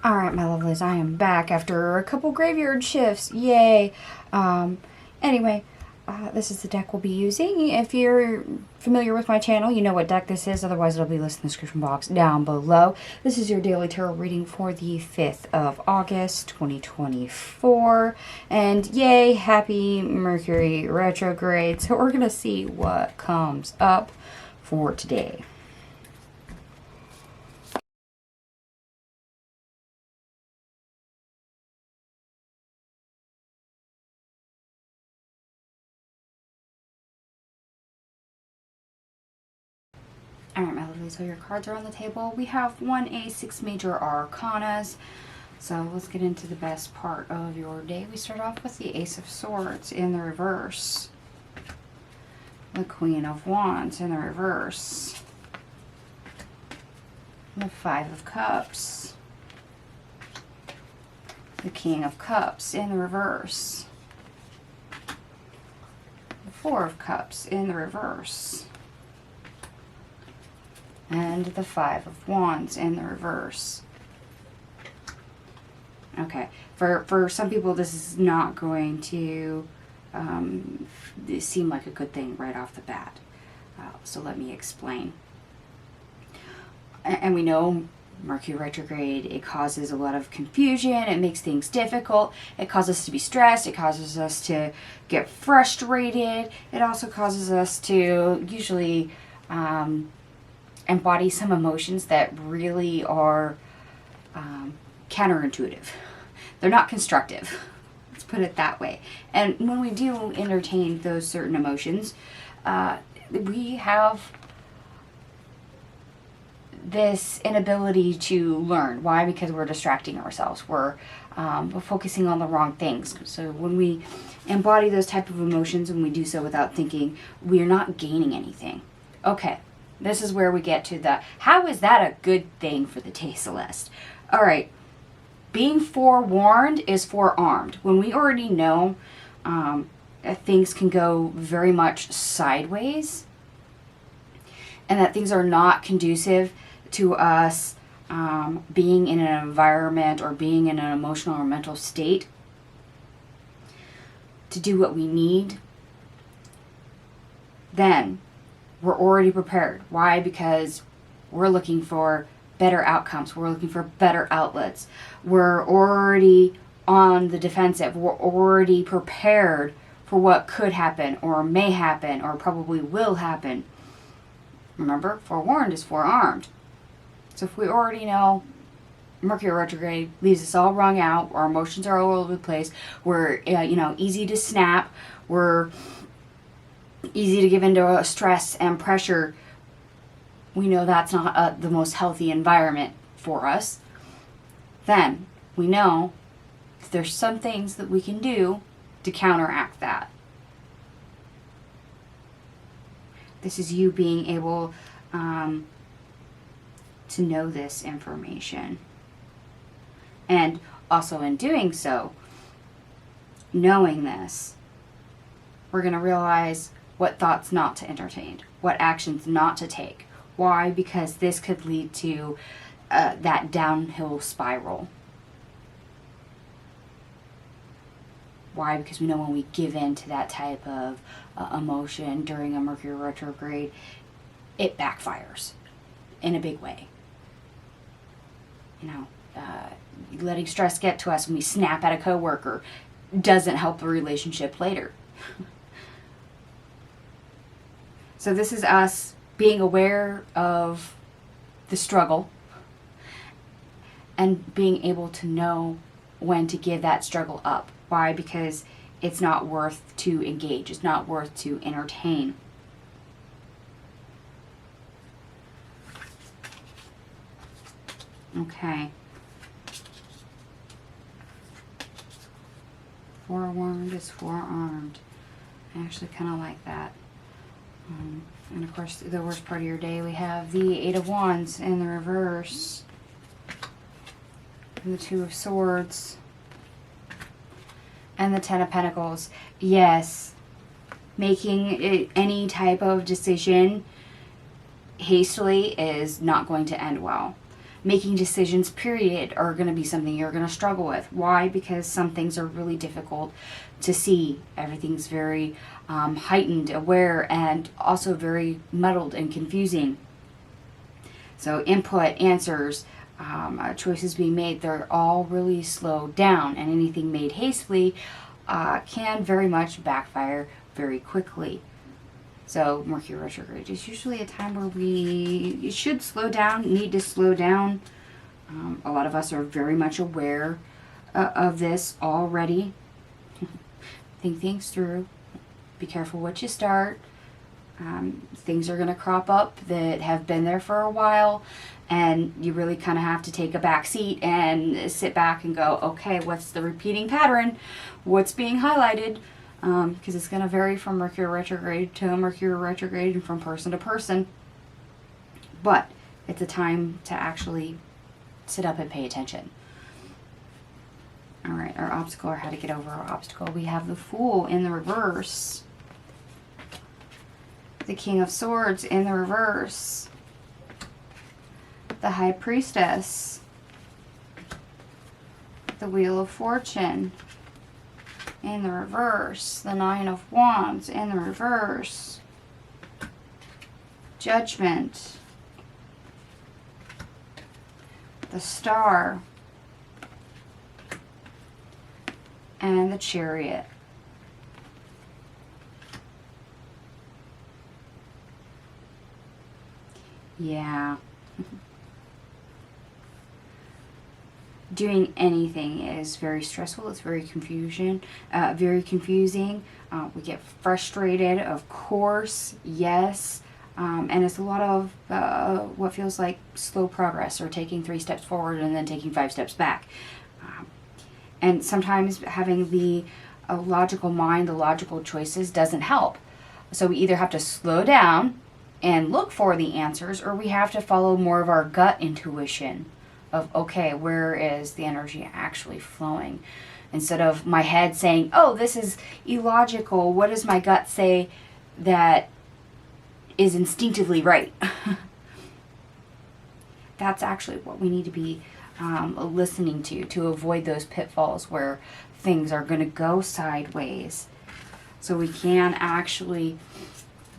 Alright, my lovelies, I am back after a couple graveyard shifts. Yay. Anyway, this is the deck we'll be using. If you're familiar with my channel, you know what deck this is. Otherwise, it'll be listed in the description box down below. This is your daily tarot reading for the 5th of August, 2024. And yay, happy Mercury retrograde. So we're going to see what comes up for today. Alright, my lovely, so your cards are on the table. We have 1A, 6 major arcanas. So let's get into the best part of your day. We start off with the Ace of Swords in the reverse. The Queen of Wands in the reverse. The Five of Cups. The King of Cups in the reverse. The Four of Cups in the reverse. And the Five of Wands in the reverse. Okay, for some people this is not going to seem like a good thing right off the bat. So let me explain. And we know Mercury retrograde, it causes a lot of confusion, it makes things difficult, it causes us to be stressed, it causes us to get frustrated, it also causes us to usually embody some emotions that really are counterintuitive. They're not constructive. Let's put it that way. And when we do entertain those certain emotions, we have this inability to learn. Why? Because we're distracting ourselves. We're focusing on the wrong things. So when we embody those type of emotions and we do so without thinking, we're not gaining anything. Okay. This is where we get to the, how is that a good thing for the day, Celeste? All right. Being forewarned is forearmed. When we already know things can go very much sideways and that things are not conducive to us being in an environment or being in an emotional or mental state to do what we need, then we're already prepared. Why? Because we're looking for better outcomes. We're looking for better outlets. We're already on the defensive. We're already prepared for what could happen or may happen or probably will happen. Remember, forewarned is forearmed. So if we already know Mercury retrograde leaves us all wrung out, our emotions are all over the place, we're easy to snap, we're easy to give into stress and pressure, we know that's not the most healthy environment for us, then we know there's some things that we can do to counteract that. This is you being able to know this information. And also in doing so, knowing this, we're going to realize what thoughts not to entertain, what actions not to take. Why? Because this could lead to that downhill spiral. Why? Because we know when we give in to that type of emotion during a Mercury retrograde, it backfires in a big way. Letting stress get to us when we snap at a coworker doesn't help the relationship later. So this is us being aware of the struggle and being able to know when to give that struggle up. Why? Because it's not worth to engage. It's not worth to entertain. Okay. Forewarned is forearmed. I actually kind of like that. And of course, the worst part of your day, we have the Eight of Wands in the reverse. And the Two of Swords. And the Ten of Pentacles. Yes, making any type of decision hastily is not going to end well. making decisions, period, are going to be something you're going to struggle with. Why? Because some things are really difficult to see. Everything's very heightened, aware, and also very muddled and confusing. So input, answers, choices being made, they're all really slowed down, and anything made hastily can very much backfire very quickly. So Mercury retrograde is usually a time where we should slow down, need to slow down. A lot of us are very much aware of this already. Think things through. Be careful what you start. Things are going to crop up that have been there for a while, and you really kind of have to take a back seat and sit back and go, okay, what's the repeating pattern? What's being highlighted? Because it's going to vary from Mercury retrograde to Mercury retrograde and from person to person. But it's a time to actually sit up and pay attention. All right, our obstacle, or how to get over our obstacle. We have the Fool in the reverse. The King of Swords in the reverse. The High Priestess. The Wheel of Fortune in the reverse. The Nine of Wands in the reverse. Judgment. The Star. And the Chariot. Yeah. Doing anything is very stressful. It's very confusing. We get frustrated, of course, yes. And it's a lot of what feels like slow progress, or taking 3 steps forward and then taking 5 steps back. And sometimes having the logical mind, the logical choices doesn't help. So we either have to slow down and look for the answers, or we have to follow more of our gut intuition of, okay, where is the energy actually flowing? Instead of my head saying, oh, this is illogical, what does my gut say that is instinctively right? That's actually what we need to be listening to avoid those pitfalls where things are going to go sideways. So we can actually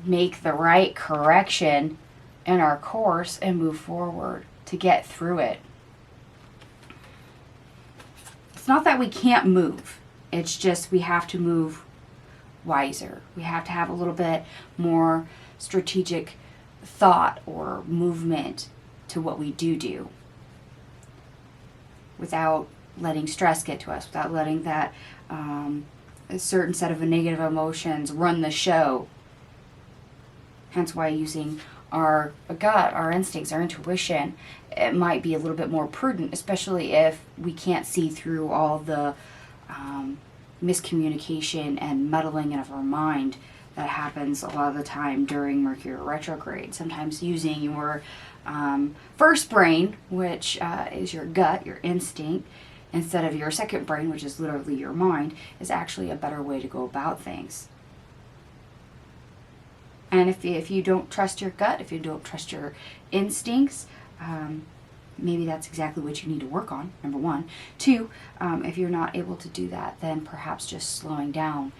make the right correction in our course and move forward to get through it. It's not that we can't move. It's just we have to move wiser. We have to have a little bit more strategic thought or movement to what we do without letting stress get to us, without letting that a certain set of negative emotions run the show. Hence why using our gut, our instincts, our intuition, it might be a little bit more prudent, especially if we can't see through all the miscommunication and muddling of our mind that happens a lot of the time during Mercury retrograde. Sometimes using your first brain, which is your gut, your instinct, instead of your second brain, which is literally your mind, is actually a better way to go about things. And if you don't trust your gut, if you don't trust your instincts, maybe that's exactly what you need to work on, number 1. 2, if you're not able to do that, then perhaps just slowing down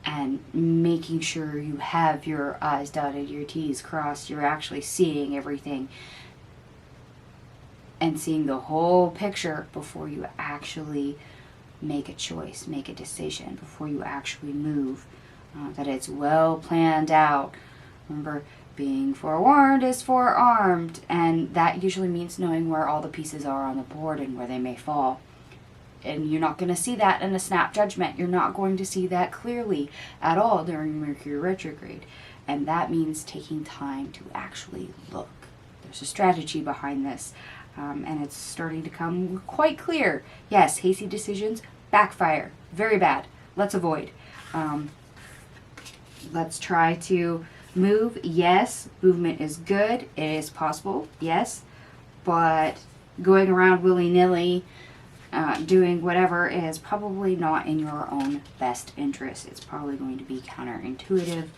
and making sure you have your I's dotted, your T's crossed, you're actually seeing everything and seeing the whole picture before you actually make a choice, make a decision, before you actually move, that it's well planned out. Remember, being forewarned is forearmed, and that usually means knowing where all the pieces are on the board and where they may fall. And you're not going to see that in a snap judgment. You're not going to see that clearly at all during Mercury retrograde. And that means taking time to actually look. There's a strategy behind this, and it's starting to come quite clear. Yes, hasty decisions backfire. Very bad. Let's avoid. Let's try to move. Yes, movement is good. It is possible. Yes. But going around willy-nilly, doing whatever is probably not in your own best interest. It's probably going to be counterintuitive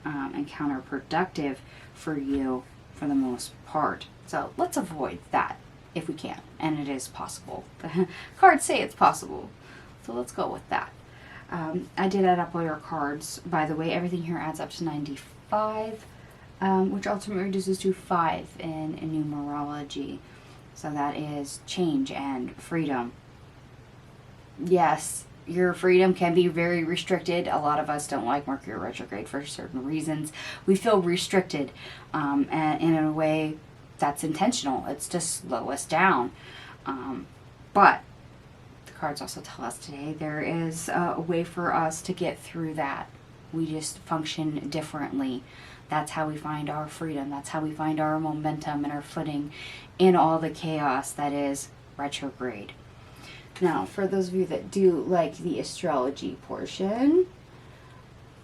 and counterproductive for you for the most part. So let's avoid that. if we can, and it is possible. The cards say it's possible, so let's go with that. I did add up all your cards, by the way. Everything here adds up to 95, which ultimately reduces to 5 in numerology. So that is change and freedom. Yes, your freedom can be very restricted. A lot of us don't like Mercury retrograde for certain reasons. We feel restricted, and in a way that's intentional. It's to slow us down. But the cards also tell us today there is a way for us to get through that. We just function differently. That's how we find our freedom. That's how we find our momentum and our footing in all the chaos that is retrograde. Now, for those of you that do like the astrology portion,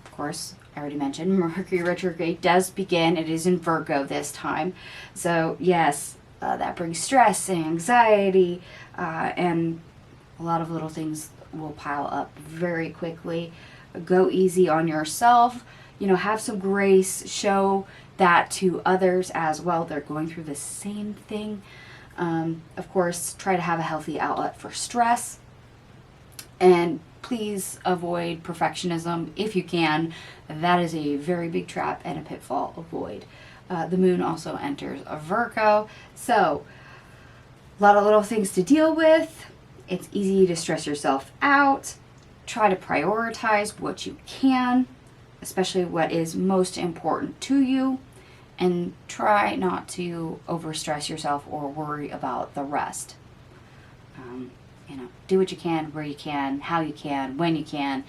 of course, I already mentioned Mercury retrograde does begin. It is in Virgo this time. So, yes, that brings stress and anxiety, and a lot of little things will pile up very quickly. Go easy on yourself. You know, have some grace. Show that to others as well. They're going through the same thing. Of course, try to have a healthy outlet for stress. And please avoid perfectionism if you can. That is a very big trap and a pitfall. Avoid. The moon also enters a Virgo. So, a lot of little things to deal with. It's easy to stress yourself out. Try to prioritize what you can, especially what is most important to you, and try not to overstress yourself or worry about the rest. Do what you can, where you can, how you can, when you can,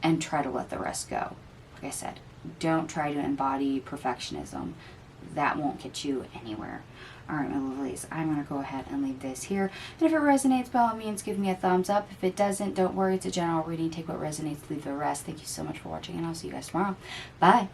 and try to let the rest go. Like I said, don't try to embody perfectionism. That won't get you anywhere. All right, my lovelies, I'm going to go ahead and leave this here. And if it resonates, by all means, give me a thumbs up. If it doesn't, don't worry. It's a general reading. Take what resonates, leave the rest. Thank you so much for watching, and I'll see you guys tomorrow. Bye.